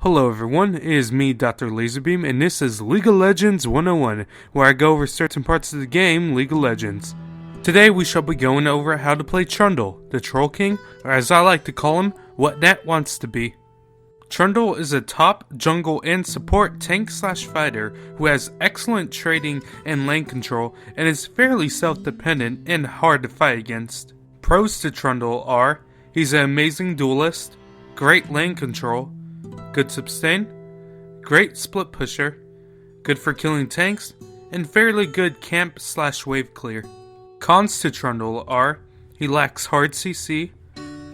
Hello everyone, it is me, Dr. Laserbeam, and this is League of Legends 101, where I go over certain parts of the game, League of Legends. Today we shall be going over how to play Trundle, the Troll King, or as I like to call him, what Nat wants to be. Trundle is a top, jungle, and support tank/fighter who has excellent trading and lane control and is fairly self-dependent and hard to fight against. Pros to Trundle are, he's an amazing duelist, great lane control, good sustain, great split pusher, good for killing tanks, and fairly good camp/wave clear. Cons to Trundle are, he lacks hard CC,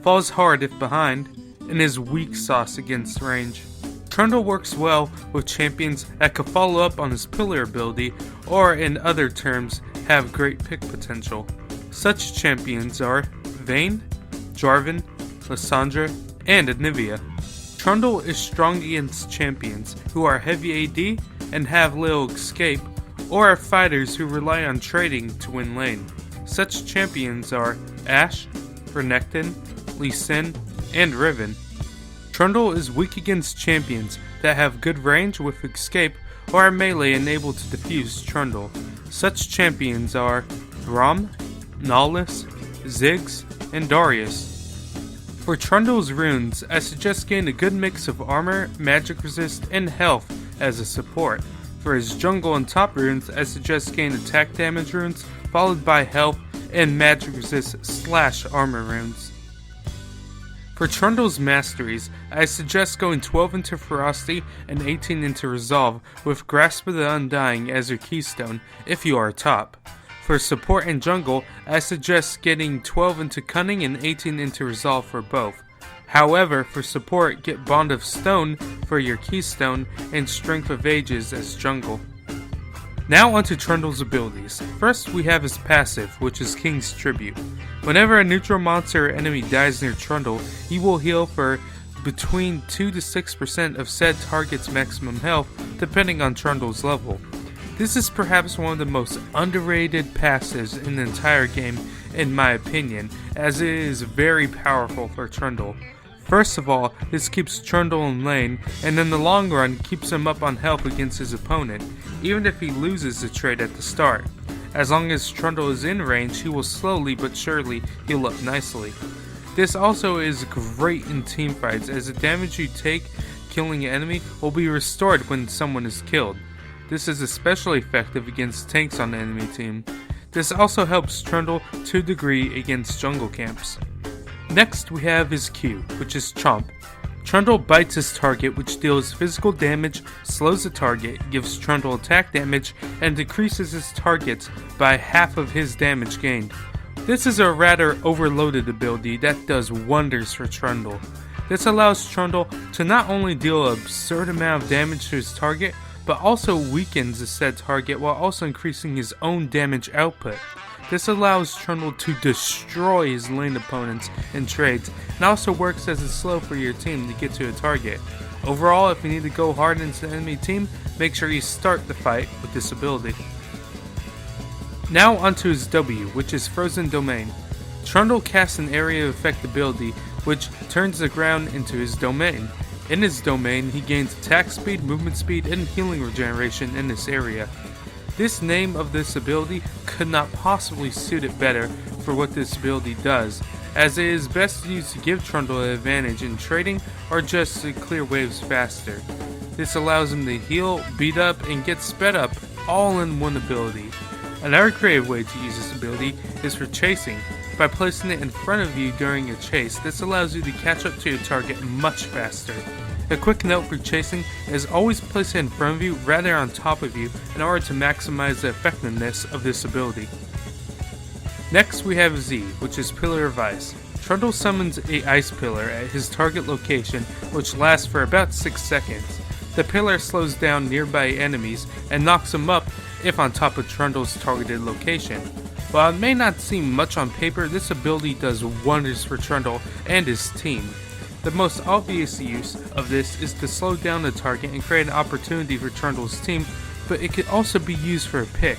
falls hard if behind, and is weak sauce against range. Trundle works well with champions that can follow up on his pillar ability, or in other terms, have great pick potential. Such champions are Vayne, Jarvan, Lissandra, and Anivia. Trundle is strong against champions who are heavy AD and have little escape, or are fighters who rely on trading to win lane. Such champions are Ashe, Renekton, Lee Sin, and Riven. Trundle is weak against champions that have good range with escape or are melee and able to defuse Trundle. Such champions are Braum, Nahlis, Ziggs, and Darius. For Trundle's runes, I suggest getting a good mix of armor, magic resist, and health as a support. For his jungle and top runes, I suggest getting attack damage runes, followed by health and magic resist/armor runes. For Trundle's masteries, I suggest going 12 into Ferocity and 18 into Resolve with Grasp of the Undying as your keystone if you are top. For support and jungle, I suggest getting 12 into Cunning and 18 into Resolve for both. However, for support, get Bond of Stone for your keystone and Strength of Ages as jungle. Now onto Trundle's abilities. First we have his passive, which is King's Tribute. Whenever a neutral monster or enemy dies near Trundle, he will heal for between 2 to 6% of said target's maximum health, depending on Trundle's level. This is perhaps one of the most underrated passives in the entire game, in my opinion, as it is very powerful for Trundle. First of all, this keeps Trundle in lane, and in the long run keeps him up on health against his opponent, even if he loses the trade at the start. As long as Trundle is in range, he will slowly but surely heal up nicely. This also is great in teamfights, as the damage you take killing an enemy will be restored when someone is killed. This is especially effective against tanks on the enemy team. This also helps Trundle to a degree against jungle camps. Next we have his Q, which is Chomp. Trundle bites his target, which deals physical damage, slows the target, gives Trundle attack damage, and decreases his targets by half of his damage gained. This is a rather overloaded ability that does wonders for Trundle. This allows Trundle to not only deal an absurd amount of damage to his target, but also weakens the said target while also increasing his own damage output. This allows Trundle to destroy his lane opponents in trades, and also works as a slow for your team to get to a target. Overall, if you need to go hard into the enemy team, make sure you start the fight with this ability. Now onto his W, which is Frozen Domain. Trundle casts an area of effect ability, which turns the ground into his domain. In his domain, he gains attack speed, movement speed, and healing regeneration in this area. This name of this ability could not possibly suit it better for what this ability does, as it is best used to give Trundle an advantage in trading or just to clear waves faster. This allows him to heal, beat up, and get sped up all in one ability. Another creative way to use this ability is for chasing. By placing it in front of you during a chase, this allows you to catch up to your target much faster. A quick note for chasing is always place it in front of you rather than on top of you in order to maximize the effectiveness of this ability. Next we have Z, which is Pillar of Ice. Trundle summons a ice pillar at his target location, which lasts for about 6 seconds. The pillar slows down nearby enemies and knocks them up if on top of Trundle's targeted location. While it may not seem much on paper, this ability does wonders for Trundle and his team. The most obvious use of this is to slow down the target and create an opportunity for Trundle's team, but it could also be used for a pick.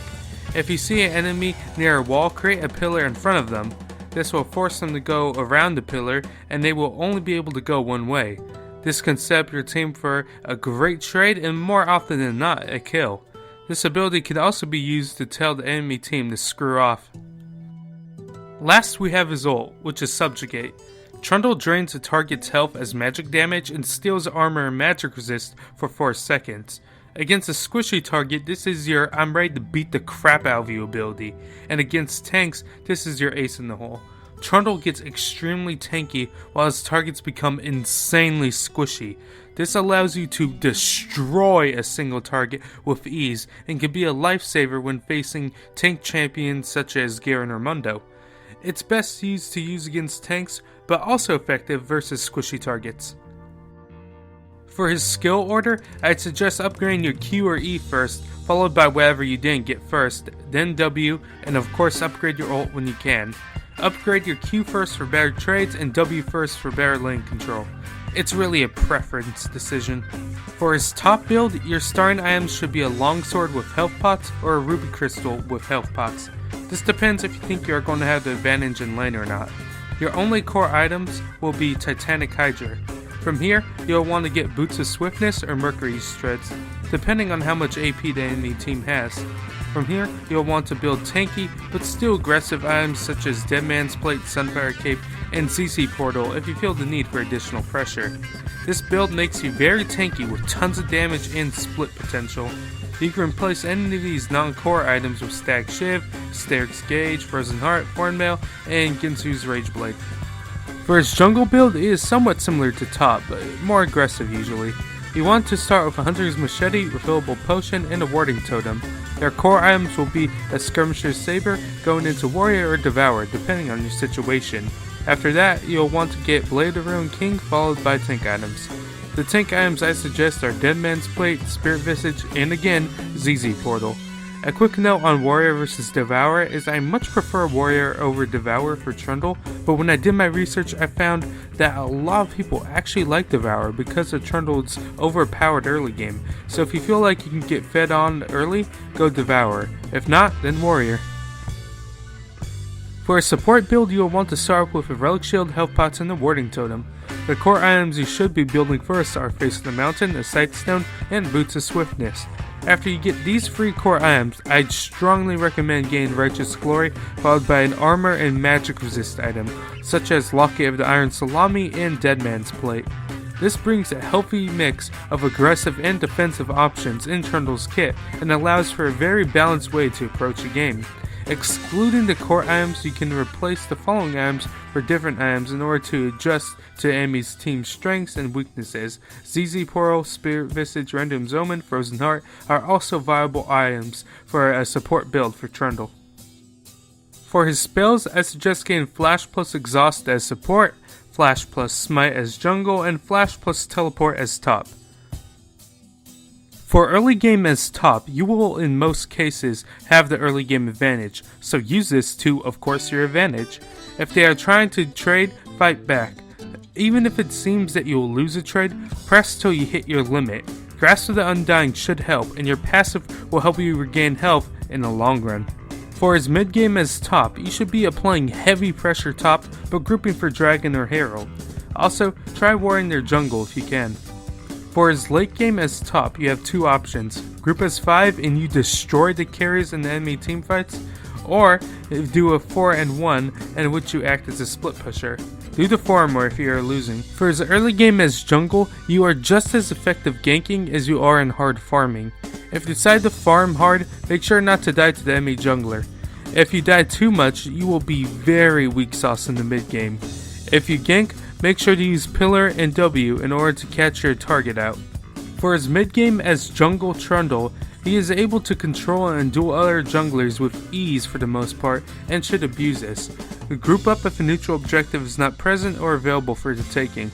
If you see an enemy near a wall, create a pillar in front of them. This will force them to go around the pillar, and they will only be able to go one way. This can set up your team for a great trade and more often than not, a kill. This ability can also be used to tell the enemy team to screw off. Last we have his ult, which is Subjugate. Trundle drains a target's health as magic damage and steals armor and magic resist for 4 seconds. Against a squishy target, this is your I'm ready to beat the crap out of you ability, and against tanks, this is your ace in the hole. Trundle gets extremely tanky while his targets become insanely squishy. This allows you to destroy a single target with ease and can be a lifesaver when facing tank champions such as Garen or Mundo. It's best used to use against tanks, but also effective versus squishy targets. For his skill order, I'd suggest upgrading your Q or E first, followed by whatever you didn't get first, then W, and of course upgrade your ult when you can. Upgrade your Q first for better trades and W first for better lane control. It's really a preference decision. For his top build, your starting items should be a longsword with health pots or a ruby crystal with health pots. This depends if you think you are going to have the advantage in lane or not. Your only core items will be Titanic Hydra. From here, you'll want to get Boots of Swiftness or Mercury Shreds, depending on how much AP the enemy team has. From here, you'll want to build tanky but still aggressive items such as Dead Man's Plate, Sunfire Cape, and CC Portal if you feel the need for additional pressure. This build makes you very tanky with tons of damage and split potential. You can replace any of these non-core items with Stag Shiv, Steric's Gauge, Frozen Heart, Thornmail, and Ginsu's Rage Blade. For his jungle build, it is somewhat similar to top, but more aggressive usually. You want to start with a Hunter's Machete, Refillable Potion, and a Warding Totem. Their core items will be a Skirmisher's Saber, going into Warrior or Devour, depending on your situation. After that, you'll want to get Blade of the Ruined King, followed by tank items. The tank items I suggest are Dead Man's Plate, Spirit Visage, and again, ZZ Portal. A quick note on Warrior versus Devourer is I much prefer Warrior over Devourer for Trundle, but when I did my research I found that a lot of people actually like Devourer because of Trundle's overpowered early game, so if you feel like you can get fed on early, go Devourer. If not, then Warrior. For a support build, you will want to start with a Relic Shield, Health Pots, and a Warding Totem. The core items you should be building first are Face of the Mountain, a Sightstone, and Boots of Swiftness. After you get these 3 core items, I'd strongly recommend getting Righteous Glory, followed by an armor and magic resist item, such as Locket of the Iron Salami and Dead Man's Plate. This brings a healthy mix of aggressive and defensive options in Trundle's kit, and allows for a very balanced way to approach a game. Excluding the core items, you can replace the following items for different items in order to adjust to enemy's team's strengths and weaknesses. ZZ Portal, Spirit Visage, Random Omen, Frozen Heart are also viable items for a support build for Trundle. For his spells, I suggest getting Flash plus Exhaust as support, Flash plus Smite as jungle, and Flash plus Teleport as top. For early game as top, you will in most cases have the early game advantage, so use this to, of course, your advantage. If they are trying to trade, fight back. Even if it seems that you will lose a trade, press till you hit your limit. Grasp of the Undying should help, and your passive will help you regain health in the long run. For his mid game as top, you should be applying heavy pressure top, but grouping for Dragon or Herald. Also, try warring their jungle if you can. For his late game as top, you have 2 options. Group as 5 and you destroy the carries in the enemy team fights, or do a 4-1 in which you act as a split pusher. Do the former if you are losing. For his early game as jungle, you are just as effective ganking as you are in hard farming. If you decide to farm hard, make sure not to die to the enemy jungler. If you die too much, you will be very weak sauce in the mid game. If you gank, make sure to use Pillar and W in order to catch your target out. For his mid game as jungle Trundle, he is able to control and duel other junglers with ease for the most part, and should abuse this. Group up if a neutral objective is not present or available for the taking.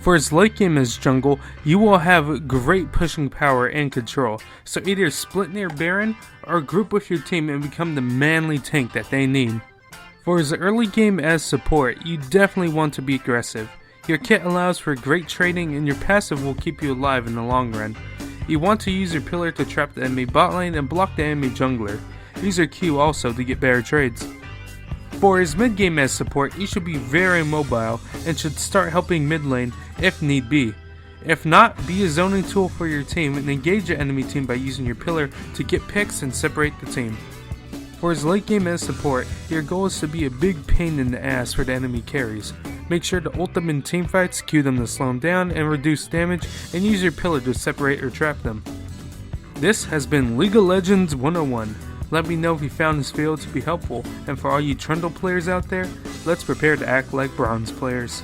For his late game as jungle, you will have great pushing power and control, so either split near Baron or group with your team and become the manly tank that they need. For his early game as support, you definitely want to be aggressive. Your kit allows for great trading and your passive will keep you alive in the long run. You want to use your pillar to trap the enemy bot lane and block the enemy jungler. Use your Q also to get better trades. For his mid game as support, he should be very mobile and should start helping mid lane if need be. If not, be a zoning tool for your team and engage the enemy team by using your pillar to get picks and separate the team. For his late game as support, your goal is to be a big pain in the ass for the enemy carries. Make sure to ult them in teamfights, Q them to slow them down and reduce damage, and use your pillar to separate or trap them. This has been League of Legends 101. Let me know if you found this video to be helpful, and for all you Trundle players out there, let's prepare to act like bronze players.